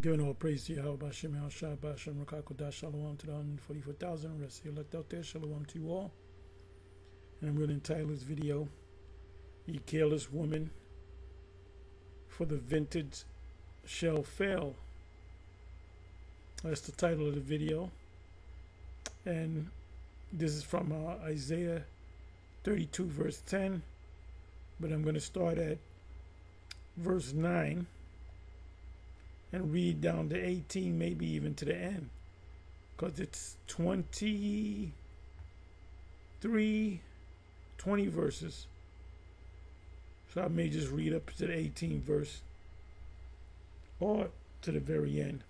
Giving all praise to Yahweh Bashem, Shah Bashem, Rakakodah, Shalom to the 144,000. Rest of you left out there, Shalom to you all. And I'm going to entitle this video, Ye Careless Woman, for the Vintage Shall Fail. That's the title of the video. And this is from Isaiah 32, verse 10. But I'm going to start at verse 9 and read down to 18, maybe even to the end, because it's 20 verses. So I may just read up to the 18th verse or to the very end.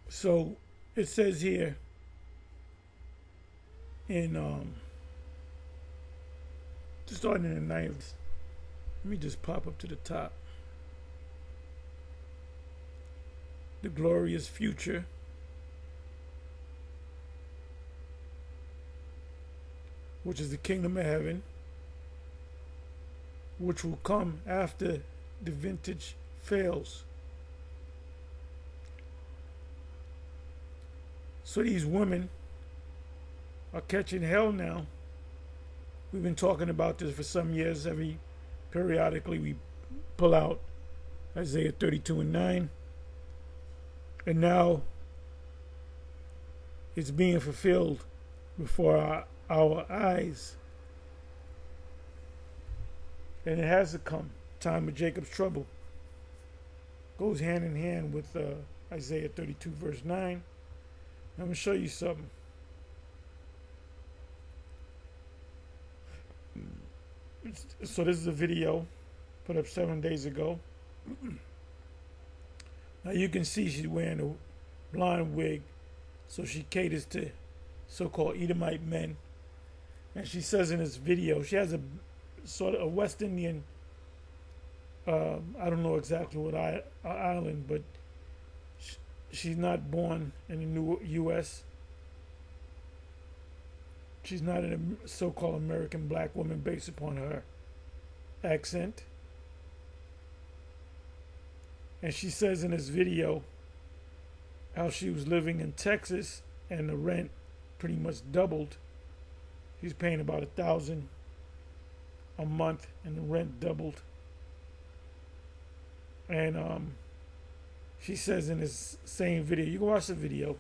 So it says here in starting in the 9th, let me just pop up to the top. The glorious future, which is the kingdom of heaven, which will come after the vintage fails. So these women are catching hell now. We've been talking about this for some years. Periodically we pull out Isaiah 32 and 9. And now it's being fulfilled before our eyes. And it has to come. Time of Jacob's trouble goes hand in hand with Isaiah 32 verse 9. I'm going to show you something. So this is a video put up 7 days ago. Now you can see she's wearing a blonde wig, so she caters to so-called Edomite men. And she says in this video, she has a sort of a West Indian, I don't know exactly what island, but she's not born in the new U.S. She's not a so-called American black woman based upon her accent. And she says in this video how she was living in Texas and the rent pretty much doubled. She's paying about $1,000 a month and the rent doubled. And she says in this same video, you can watch the video,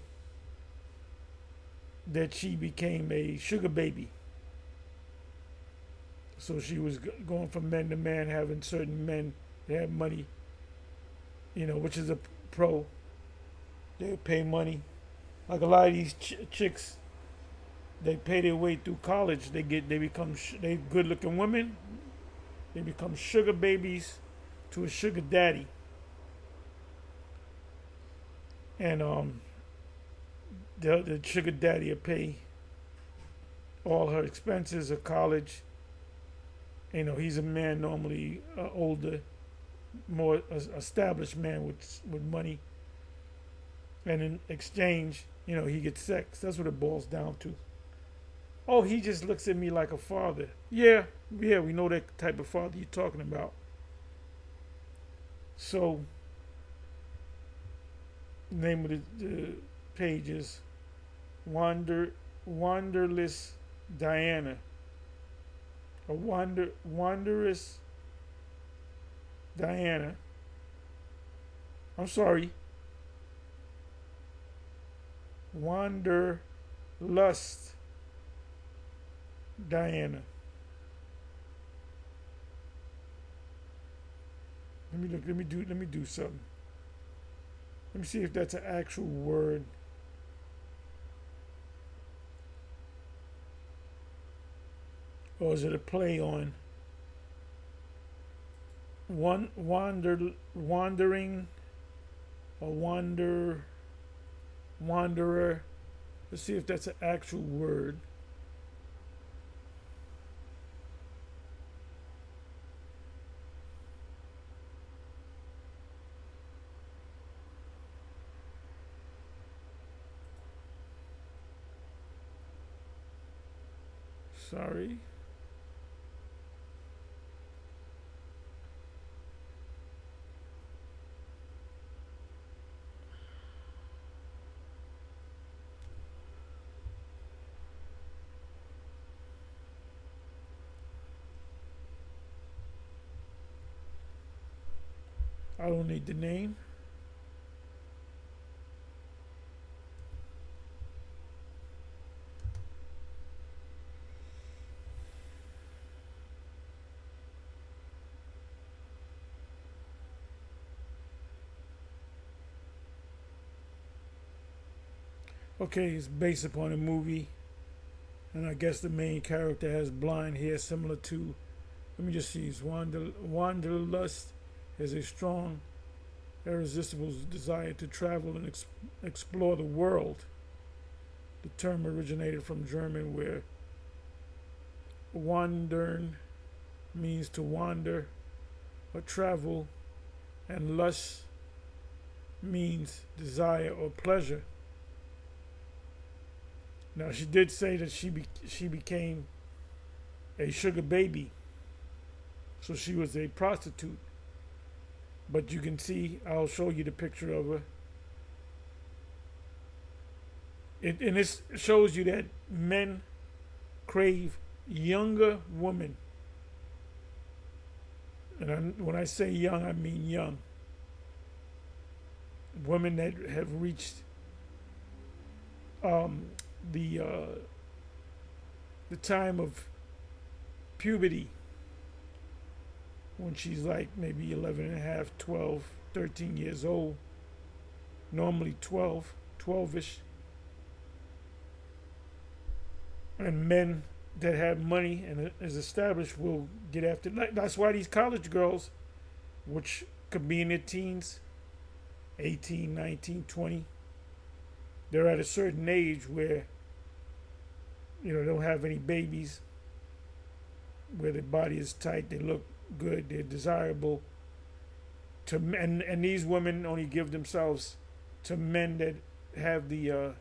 that she became a sugar baby. So she was going from man to man, having certain men that have money, which is a pro. They pay money. Like a lot of these chicks, they pay their way through college. They become good-looking women. They become sugar babies to a sugar daddy. And the sugar daddy will pay all her expenses of college. He's a man, normally older, more established man with money. And in exchange, he gets sex. That's what it boils down to. Oh, he just looks at me like a father. Yeah, we know that type of father you're talking about. So, the name of the page is Wanderless Diana. A Wanderous Diana. I'm sorry. Wanderlust Diana. Let me look. Let me do something. Let me see if that's an actual word. Or is it a play on wandering or wanderer? Let's see if that's an actual word. Sorry. I don't need the name. Okay, it's based upon a movie, and I guess the main character has blonde hair similar to, let me just see, it's Wanderlust has a strong, irresistible desire to travel and explore the world. The term originated from German, where wandern means to wander or travel, and lust means desire or pleasure. Now, she did say that she became a sugar baby, so she was a prostitute. But you can see, I'll show you the picture of her. And this shows you that men crave younger women. And when I say young, I mean young. Women that have reached the time of puberty, when she's like maybe 11 and a half, 12, 13 years old, normally 12-ish. And men that have money and is established will get after it. That's why these college girls, which could be in their teens, 18, 19, 20, they're at a certain age where, they don't have any babies, where their body is tight, they look good, they're desirable to men, and these women only give themselves to men that have the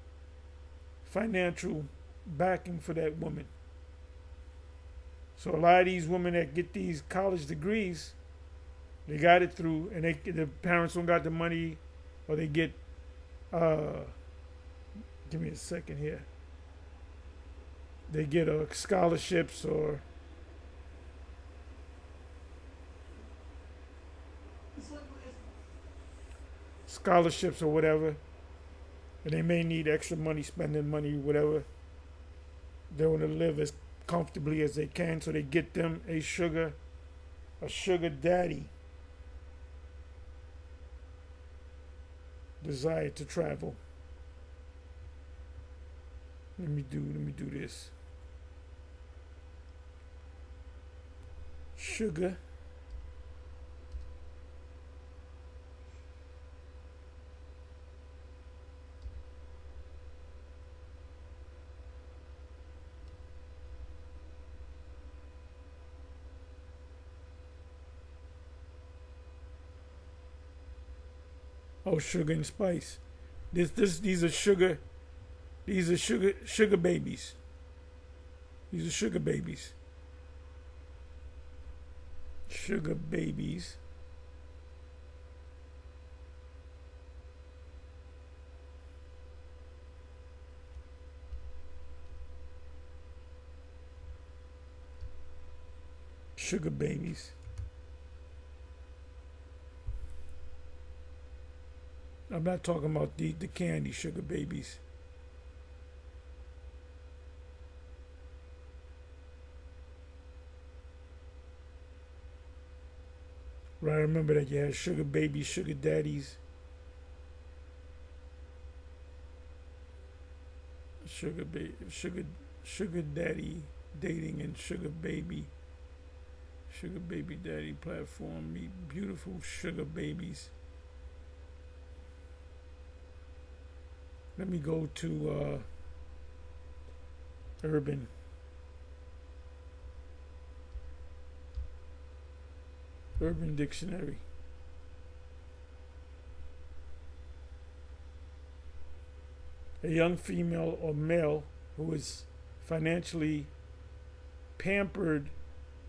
financial backing for that woman. So a lot of these women that get these college degrees, they got it through, and the parents don't got the money, or they get give me a second here. They get scholarships or whatever, and they may need extra money, spending money, whatever. They want to live as comfortably as they can, so they get them a sugar daddy. Desire to travel. Let me do this. Sugar sugar and spice. These are sugar babies. These are sugar babies. Sugar babies. Sugar babies. I'm not talking about the candy sugar babies. Right, I remember that you had sugar babies, sugar daddies, sugar daddy dating, and sugar baby daddy platform. Meet beautiful sugar babies. Let me go to Urban Dictionary. A young female or male who is financially pampered,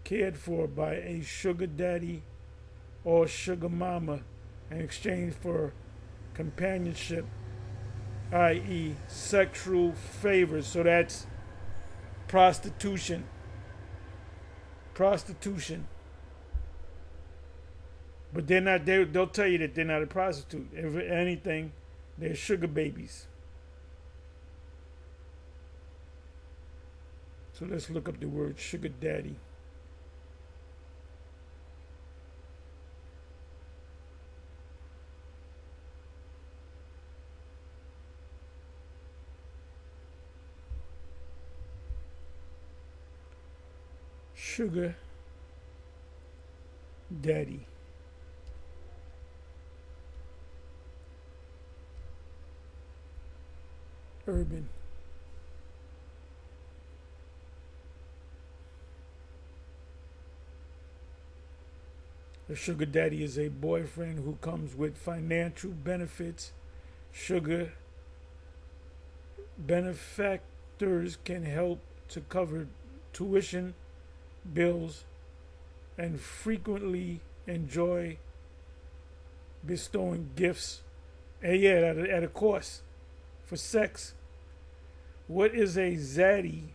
cared for by a sugar daddy or sugar mama in exchange for companionship, i.e. sexual favors. So that's prostitution. But they're not. They'll tell you that they're not a prostitute. If anything, they're sugar babies. So let's look up the word sugar daddy. Sugar daddy. Urban. A sugar daddy is a boyfriend who comes with financial benefits. Sugar benefactors can help to cover tuition, bills, and frequently enjoy bestowing gifts at a cost for sex. What is a zaddy?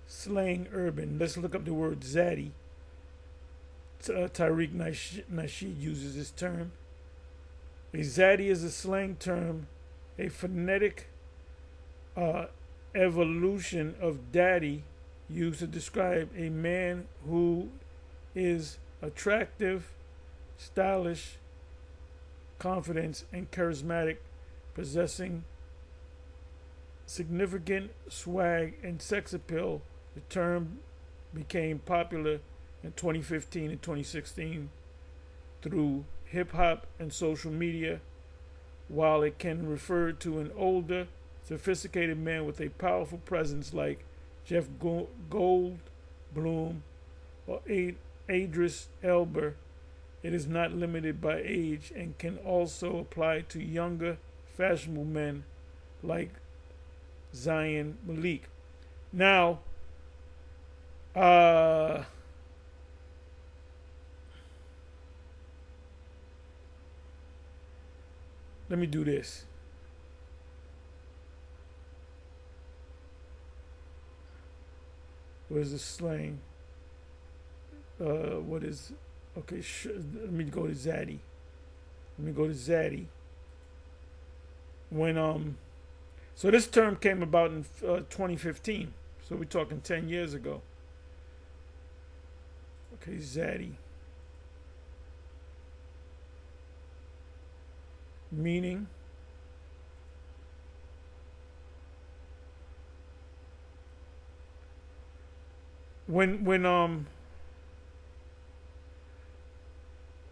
Slang urban. Let's look up the word zaddy. Tariq Nasheed uses this term. A zaddy is a slang term, a phonetic evolution of daddy, used to describe a man who is attractive, stylish, confident, and charismatic, possessing significant swag and sex appeal. The term became popular in 2015 and 2016 through hip hop and social media. While it can refer to an older, sophisticated man with a powerful presence like Jeff Goldblum or Idris Elba, it is not limited by age and can also apply to younger, fashionable men like Zayn Malik. Now, let me do this. Where's the slang? What is? Okay, let me go to zaddy. So this term came about in 2015. So we're talking 10 years ago. Okay, zaddy. Meaning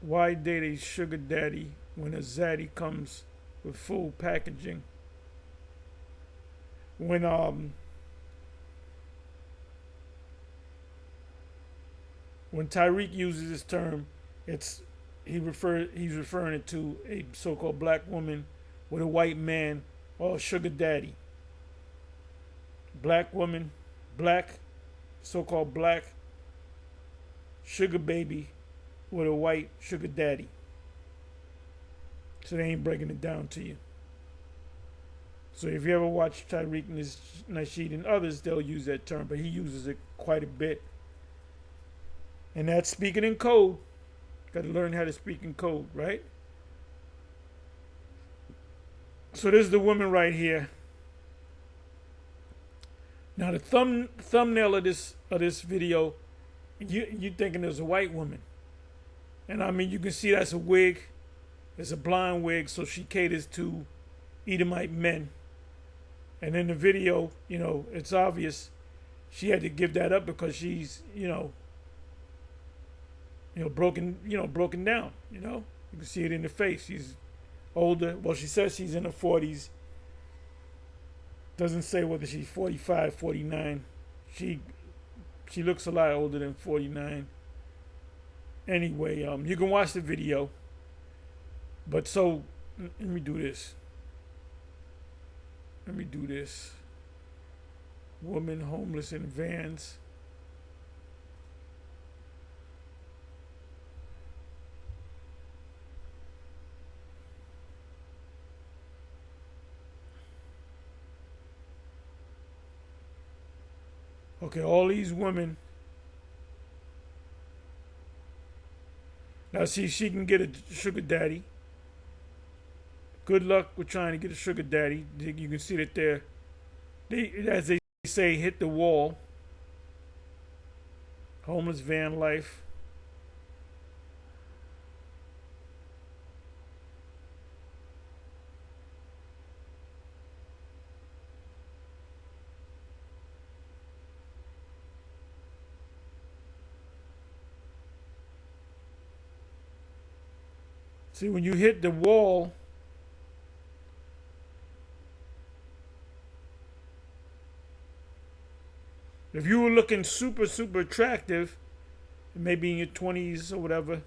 why date a sugar daddy when a zaddy comes with full packaging? When Tyreek uses this term, he's referring it to a so-called black woman with a white man, or sugar daddy. Black woman, so-called black sugar baby with a white sugar daddy. So they ain't breaking it down to you. So if you ever watch Tariq Nasheed and others, they'll use that term, but he uses it quite a bit. And that's speaking in code. Got to learn how to speak in code, right? So this is the woman right here. Now the thumbnail of this video, you thinking there's a white woman, and I mean you can see that's a wig. It's a blonde wig, so she caters to Edomite men. And in the video, it's obvious she had to give that up because she's, broken down. You can see it in the face. She's older. Well, she says she's in her 40s. Doesn't say whether she's 45, 49. She looks a lot older than 49. Anyway, you can watch the video. But so, let me do this. Woman homeless in vans. Okay, all these women Now, see, she can get a sugar daddy. Good luck with trying to get a sugar daddy. You can see that they, as they say, hit the wall. Homeless van life. See, when you hit the wall, if you were looking super, super attractive, maybe in your 20s or whatever,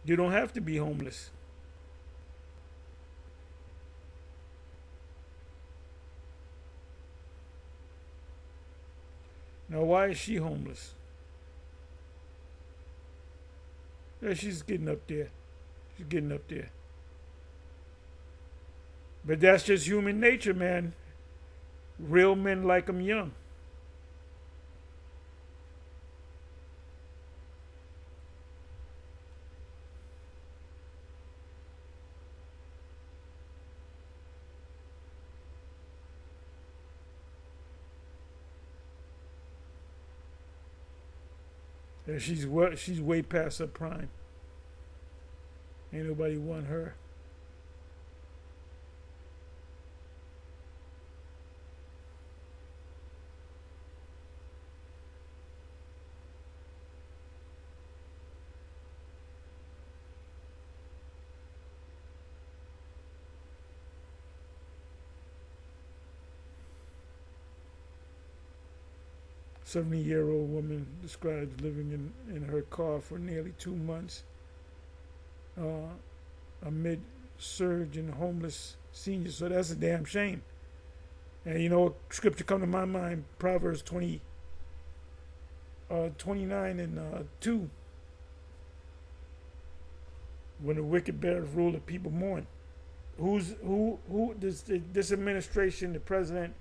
you don't have to be homeless. Now, why is she homeless? Yeah, she's getting up there. She's getting up there. But that's just human nature, man. Real men like them young. Yeah, she's way past her prime. Ain't nobody want her. A 70-year-old woman describes living in her car for nearly 2 months amid surge in homeless seniors. So that's a damn shame. And you know what scripture come to my mind? Proverbs 29 and 2. When the wicked beareth rule, the people mourn. This administration, the president,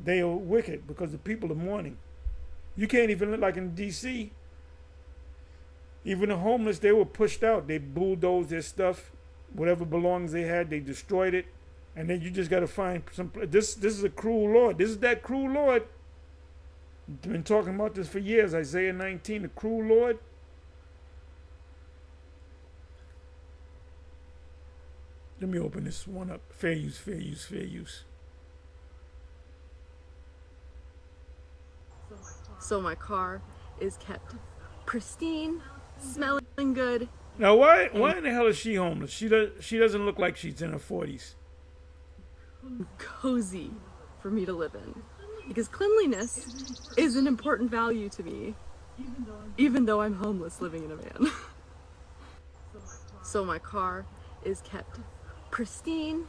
they are wicked because the people are mourning. You can't even look like in D.C. Even the homeless, they were pushed out. They bulldozed their stuff, whatever belongings they had, they destroyed it, and then you just got to find some. This is a cruel Lord. This is that cruel Lord. I've been talking about this for years. Isaiah 19, the cruel Lord. Let me open this one up. Fair use, fair use, fair use. So my car is kept pristine, smelling good. Now, why in the hell is she homeless? She doesn't look like she's in her 40s. Cozy for me to live in. Because cleanliness is an important value to me, even though I'm homeless living in a van. So my car is kept pristine.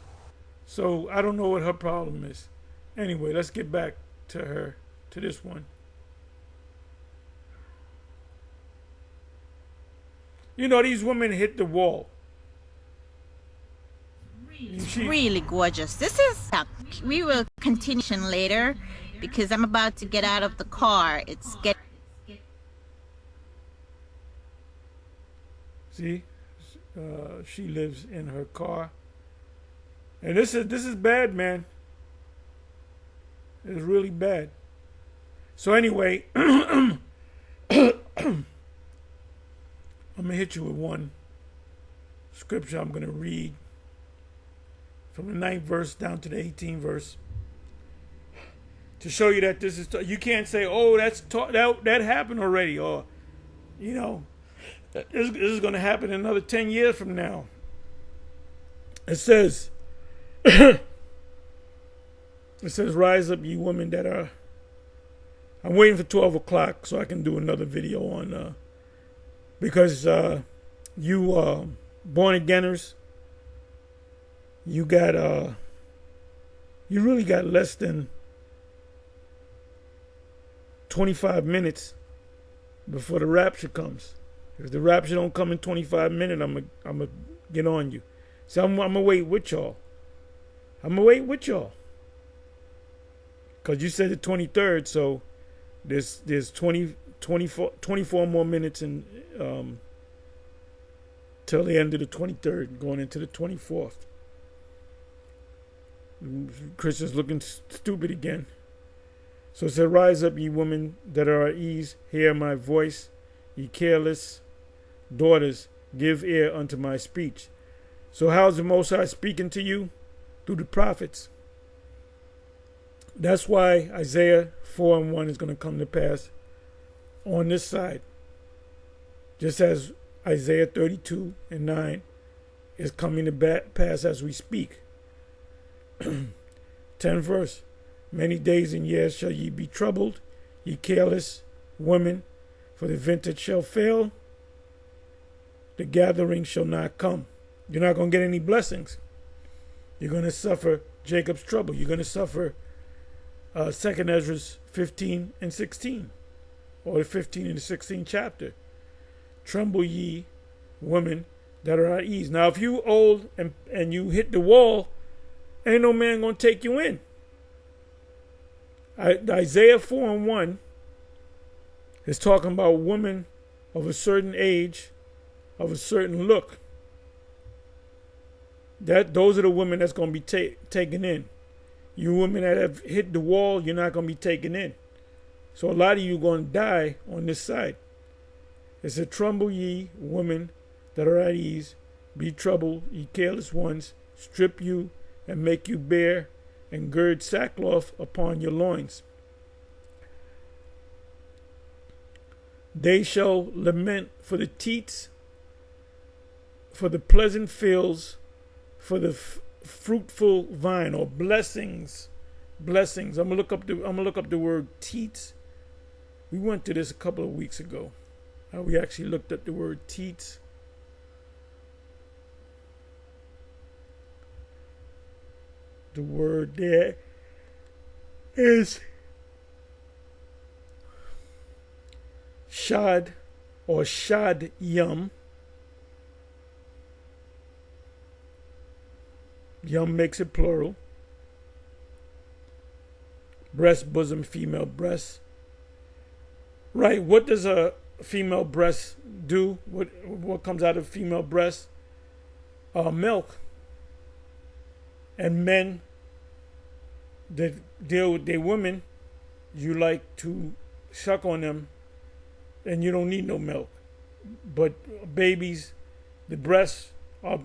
So I don't know what her problem is. Anyway, let's get back to this one. You know, these women hit the wall. Really gorgeous. This is, we will continue later because I'm about to get out of the car. It's getting. See, she lives in her car, and this is bad, man. It's really bad. So anyway, I'm gonna hit you with one scripture I'm gonna read from the 9th verse down to the 18th verse to show you that this is. You can't say, "Oh, that happened already," or you know, this is gonna happen another 10 years from now. It says, "It says, rise up, ye women that are." I'm waiting for 12 o'clock so I can do another video on. Because you born againers, you really got less than 25 minutes before the rapture comes. If the rapture don't come in 25 minutes, I'm gonna get on you. So I'm gonna wait with y'all. Cause you said the 23rd, so there's 24 more minutes and till the end of the 23rd, going into the 24th. Christians looking stupid again. So it said, rise up, ye women that are at ease, hear my voice, ye careless daughters, give ear unto my speech. So how's the Most High speaking to you? Through the prophets. That's why Isaiah 4:1 is going to come to pass on this side. Just as Isaiah 32:9 is coming to pass as we speak. 10th verse. Many days and years shall ye be troubled, ye careless women, for the vintage shall fail, the gathering shall not come. You're not going to get any blessings. You're going to suffer Jacob's trouble. You're going to suffer 2nd Ezra 15 and 16, or the 15 and the 16th chapter. Tremble ye, women that are at ease. Now, if you old and you hit the wall, ain't no man going to take you in. Isaiah 4:1 is talking about women of a certain age, of a certain look. Those are the women that's going to be taken in. You women that have hit the wall, you're not going to be taken in. So a lot of you are going to die on this side. It said, tremble ye, women that are at ease, be troubled, ye careless ones, strip you and make you bare, and gird sackcloth upon your loins. They shall lament for the teats, for the pleasant fields, for the fruitful vine, or blessings. Blessings. I'm gonna look up the word teats. We went to this a couple of weeks ago. We actually looked up the word teats. The word there is shad or shad yum. Yum makes it plural. Breast, bosom, female breast. Right, what does a female breast do? What comes out of female breast? Milk. And men that deal with their women, you like to suck on them, and you don't need no milk. But babies, the breasts are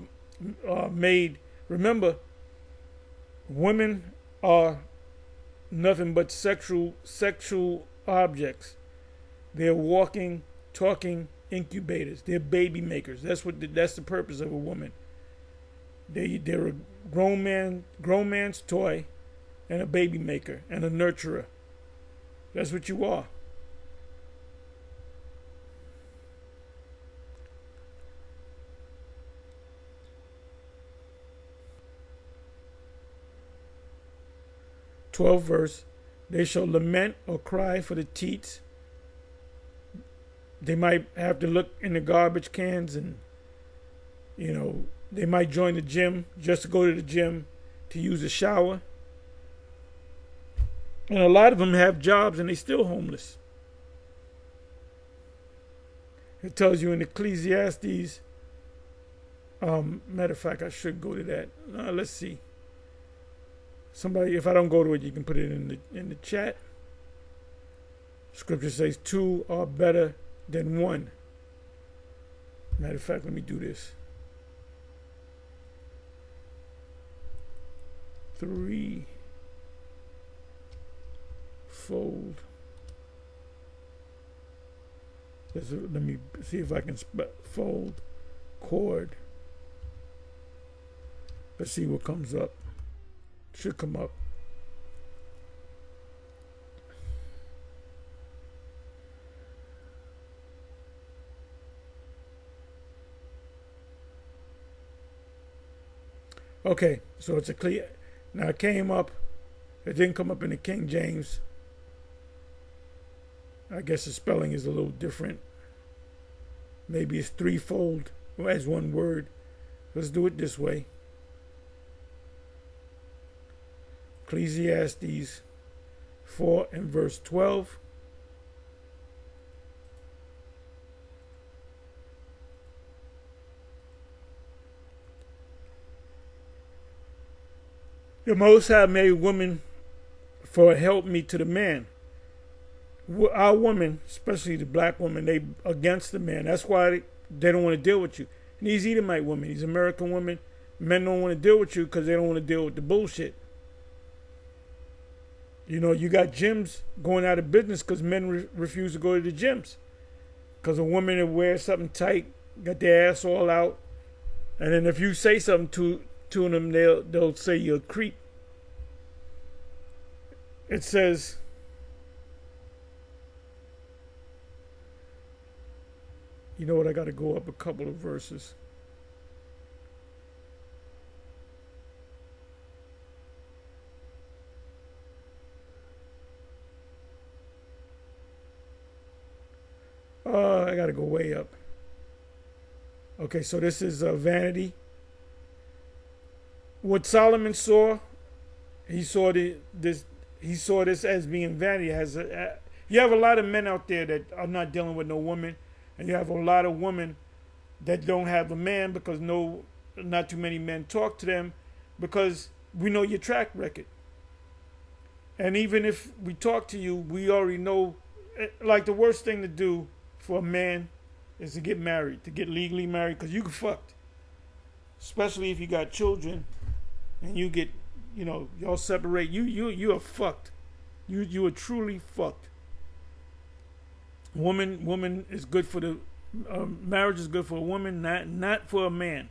made. Remember, women are nothing but sexual objects. They're walking, talking incubators. They're baby makers. That's the purpose of a woman. They're a grown man's toy, and a baby maker, and a nurturer. That's what you are. Twelfth verse. They shall lament or cry for the teats. They might have to look in the garbage cans, and they might join the gym just to go to the gym to use a shower. And a lot of them have jobs and they still homeless. It tells you in Ecclesiastes. Matter of fact, I should go to that. Let's see. Somebody, if I don't go to it, you can put it in the chat. Scripture says 2 are better than 1. Matter of fact, let me do this. 3 fold. Let me see if I can fold cord. Let's see what comes up. Should come up. Okay, so it's a clear. Now it came up. It didn't come up in the King James. I guess the spelling is a little different. Maybe it's threefold as one word. Let's do it this way. Ecclesiastes 4 and verse 12. The Most High made women for a helpmeet to the man. Our women, especially the black women, they against the man. That's why they don't want to deal with you. And these Edomite women, these American women, men don't want to deal with you because they don't want to deal with the bullshit. You know, you got gyms going out of business because men refuse to go to the gyms. Because a woman that wears something tight, got their ass all out, and then if you say something to them, they'll say you're a creep. It says, you know what, I got to go up a couple of verses. I got to go way up. Okay, so this is vanity. What Solomon saw, he saw this as being vanity. You have a lot of men out there that are not dealing with no woman, and you have a lot of women that don't have a man because not too many men talk to them because we know your track record. And even if we talk to you, we already know, like the worst thing to do for a man is to get married, to get legally married, because you get fucked. Especially if you got children and you get, y'all separate. You are fucked. You are truly fucked. Woman is good for the marriage is good for a woman, not for a man,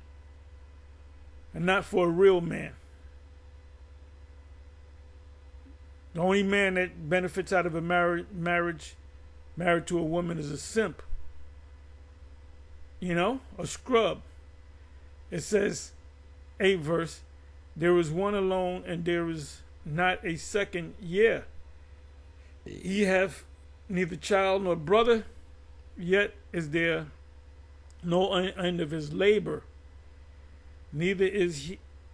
and not for a real man. The only man that benefits out of a marriage married to a woman is a simp. A scrub. It says, 8th verse, there is one alone and there is not a second. Yeah. He hath neither child nor brother, yet is there no end of his labor. Neither is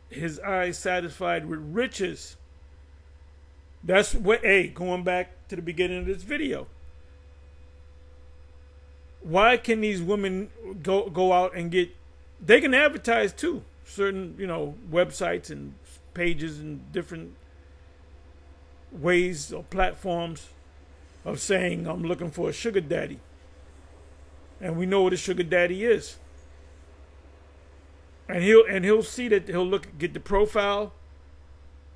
his eyes satisfied with riches. That's what, going back to the beginning of this video. Why can these women go out and they can advertise too, certain, websites and pages and different ways or platforms of saying, I'm looking for a sugar daddy. And we know what a sugar daddy is. And he'll see that, get the profile.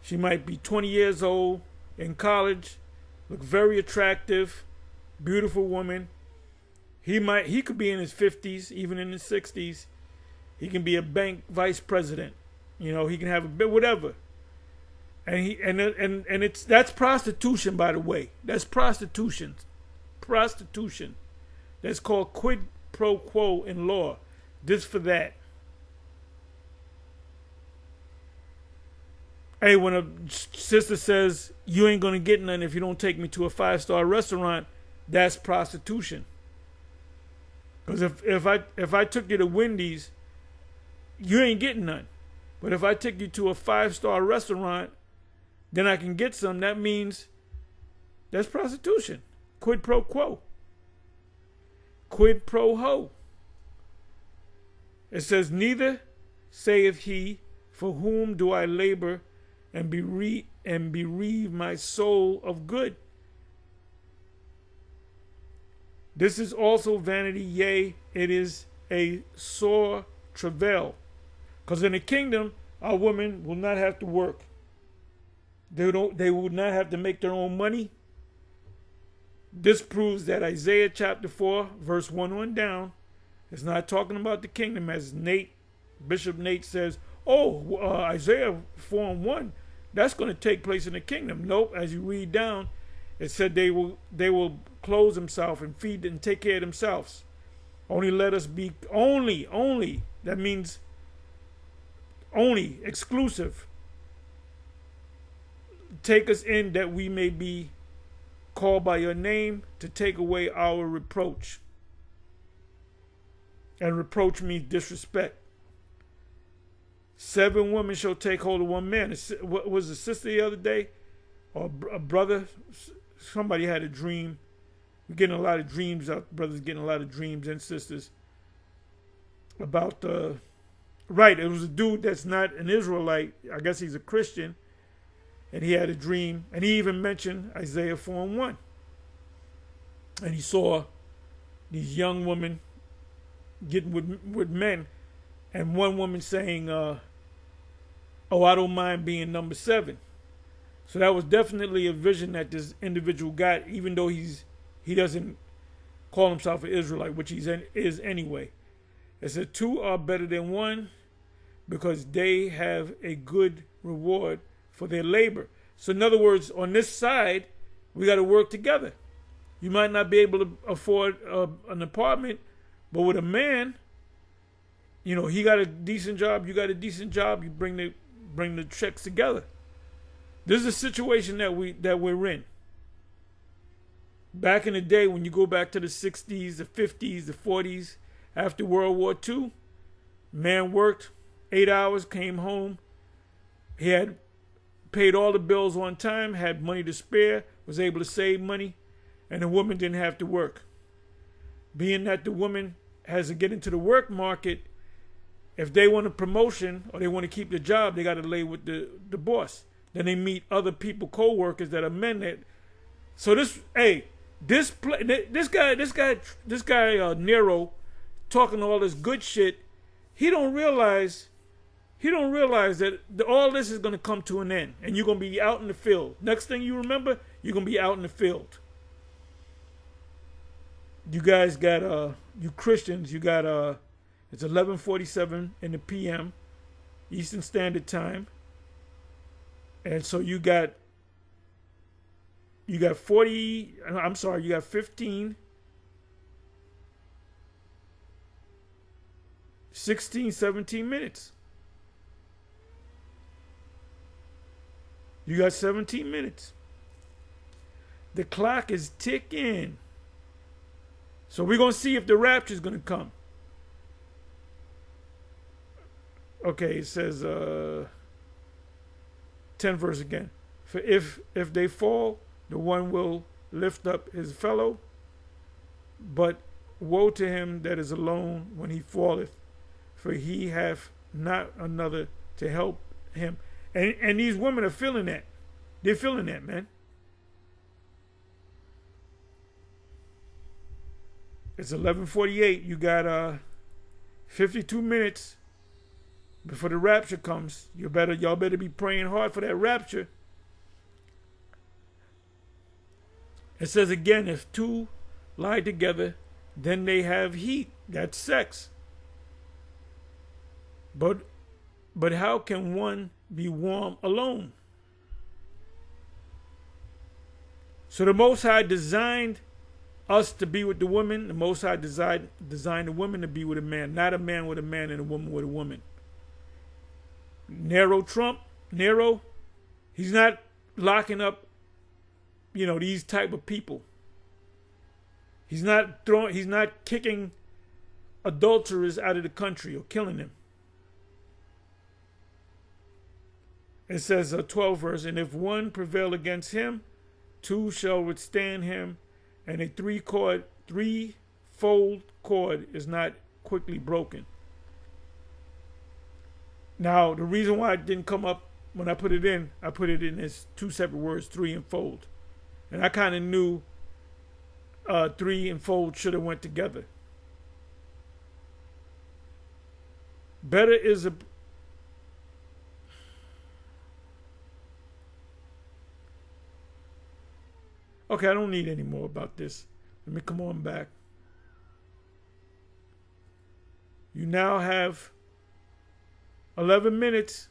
She might be 20 years old, in college, look very attractive, beautiful woman. He could be in his 50s, even in his 60s. He can be a bank vice president. He can have a bit whatever. And that's prostitution, by the way. That's prostitution. Prostitution. That's called quid pro quo in law. This for that. Hey, when a sister says, you ain't going to get none if you don't take me to a 5-star restaurant, that's prostitution. Because if I took you to Wendy's, you ain't getting none. But if I take you to a 5-star restaurant, then I can get some. That means that's prostitution. Quid pro quo. Quid pro ho. It says, neither saith he, for whom do I labor and bereave my soul of good. This is also vanity, yea, it is a sore travail. Because in the kingdom, our women will not have to work. They will not have to make their own money. This proves that Isaiah chapter 4, verse 1 on down, is not talking about the kingdom, as Bishop Nate says, Isaiah 4 and 1, that's going to take place in the kingdom. Nope, as you read down, it said they will clothe themselves and feed and take care of themselves. Only let us be, only, that means only, exclusive. Take us in that we may be called by your name, to take away our reproach. And reproach means disrespect. 7 women shall take hold of one man. What was a sister the other day? Or a brother? Somebody had a dream. We're getting a lot of dreams out. Brothers getting a lot of dreams, and sisters. About, right, it was a dude that's not an Israelite. I guess he's a Christian. and he had a dream, and he even mentioned Isaiah 4:1. And he saw these young women getting with men, and one woman saying, "Oh, I don't mind being number 7." So that was definitely a vision that this individual got, even though he doesn't call himself an Israelite, which he is anyway. It said 2 are better than 1 because they have a good reward for their labor. So in other words, on this side, we got to work together. You might not be able to afford an apartment, but with a man, you know, he got a decent job, you got a decent job, you bring the checks together. This is a situation that we're in. Back in the day, when you go back to the 60s, the 50s, the 40s, after World War II, man worked 8 hours, came home. He had paid all the bills on time, had money to spare, was able to save money, and the woman didn't have to work. Being that the woman has to get into the work market, if they want a promotion or they want to keep the job, they got to lay with the boss. Then they meet other people, co-workers that are men. So this guy Nero, talking all this good shit. He don't realize that all this is going to come to an end, and you're going to be out in the field. Next thing you remember, you're going to be out in the field. You guys got you Christians, you got it's 11:47 in the p.m. Eastern Standard Time. And so you got 15, 16, 17 minutes. You got 17 minutes. The clock is ticking. So we're going to see if the rapture is going to come. Okay, it says 10 verse again. For if they fall, the one will lift up his fellow, but woe to him that is alone when he falleth, for he hath not another to help him. And these women are feeling that. They're feeling that, man. It's 11:48. You got 52 minutes before the rapture comes. Y'all better be praying hard for that rapture. It says again, if 2 lie together, then they have heat. That's sex. But how can one be warm alone? So the Most High designed us to be with the woman. The Most High designed the woman to be with a man, not a man with a man and a woman with a woman. Nero, he's not locking up, these type of people. He's not kicking adulterers out of the country or killing them. It says 12 verse, and if one prevail against him, 2 shall withstand him, and a threefold cord is not quickly broken. Now, the reason why it didn't come up when I put it in as 2 separate words, 3 and fold. And I kind of knew 3 and fold should have went together. Better is a... Okay, I don't need any more about this. Let me come on back. You now have 11 minutes,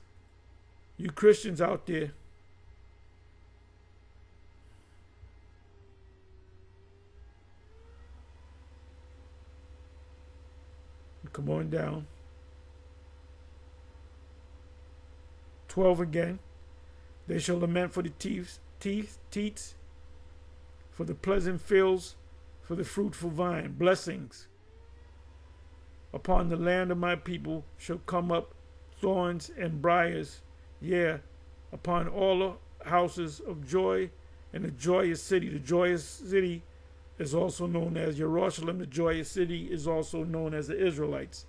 you Christians out there. Come on down. 12 again. They shall lament for the teats, for the pleasant fields, for the fruitful vine. Blessings upon the land of my people shall come up, thorns and briars, yea, upon all the houses of joy and the joyous city. The joyous city is also known as Jerusalem. The joyous city is also known as the Israelites.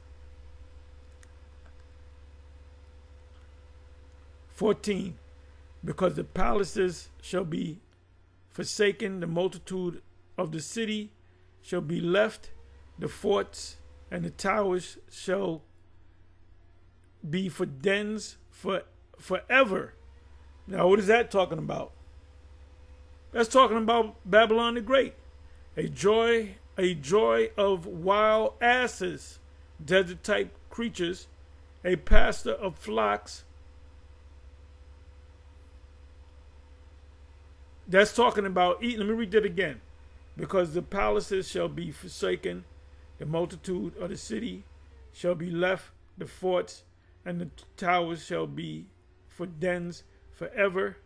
14. because the palaces shall be forsaken, the multitude of the city shall be left, the forts and the towers shall be for dens forever. Now, what is that talking about? That's talking about Babylon the Great. A joy of wild asses, desert type creatures, a pasture of flocks. That's talking about eating. Let me read that again. Because the palaces shall be forsaken, the multitude of the city shall be left, the forts and the towers shall be for dens forever.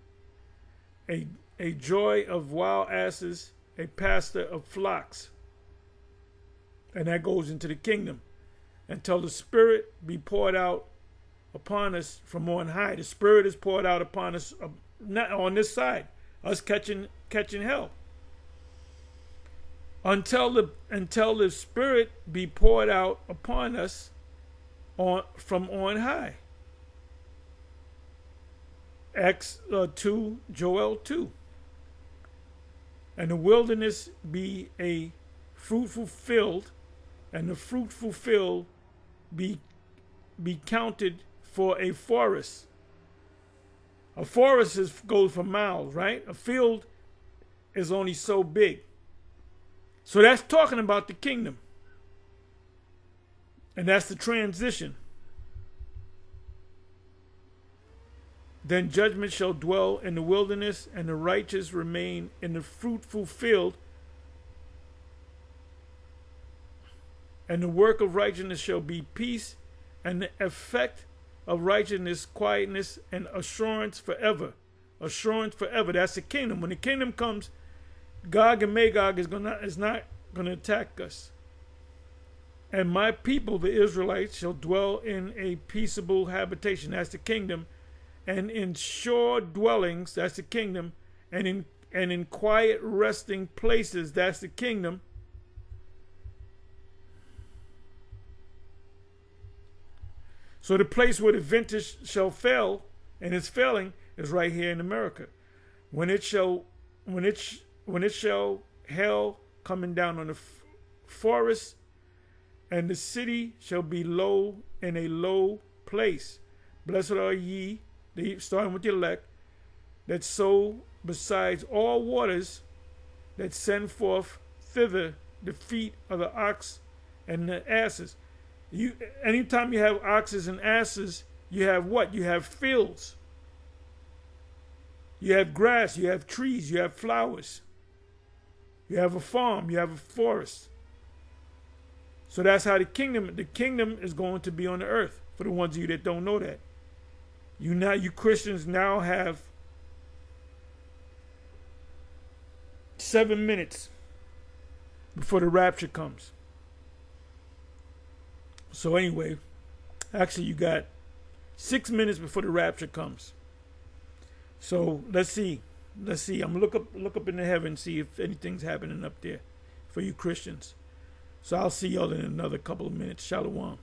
A joy of wild asses, a pasture of flocks. And that goes into the kingdom. Until the Spirit be poured out upon us from on high. The Spirit is poured out upon us, not on this side, us catching hell. Until the Spirit be poured out upon us from on high. Acts 2, Joel 2. And the wilderness be a fruitful field, and the fruitful field be counted for a forest. A forest goes for miles, right? A field is only so big. So that's talking about the kingdom. And that's the transition. Then judgment shall dwell in the wilderness, and the righteous remain in the fruitful field. And the work of righteousness shall be peace, and the effect of righteousness, quietness, and assurance forever. Assurance forever. That's the kingdom. When the kingdom comes, Gog and Magog is not going to attack us. And my people, the Israelites, shall dwell in a peaceable habitation. That's the kingdom. And in sure dwellings, that's the kingdom. And in quiet resting places, that's the kingdom. So the place where the vintage shall fail, and it's failing, is right here in America. When it shall hail coming down on the forest, and the city shall be low in a low place. Blessed are ye, starting with the elect, that sow besides all waters, that send forth thither the feet of the ox and the asses. Anytime you have oxes and asses, you have what? You have fields. You have grass, you have trees, you have flowers. You have a farm, you have a forest. So that's how the kingdom is going to be on the earth, for the ones of you that don't know that. You Christians now have 7 minutes before the rapture comes. So anyway, actually you got 6 minutes before the rapture comes. So let's see. I'm gonna look up in the heavens, see if anything's happening up there for you Christians. So I'll see y'all in another couple of minutes. Shalom.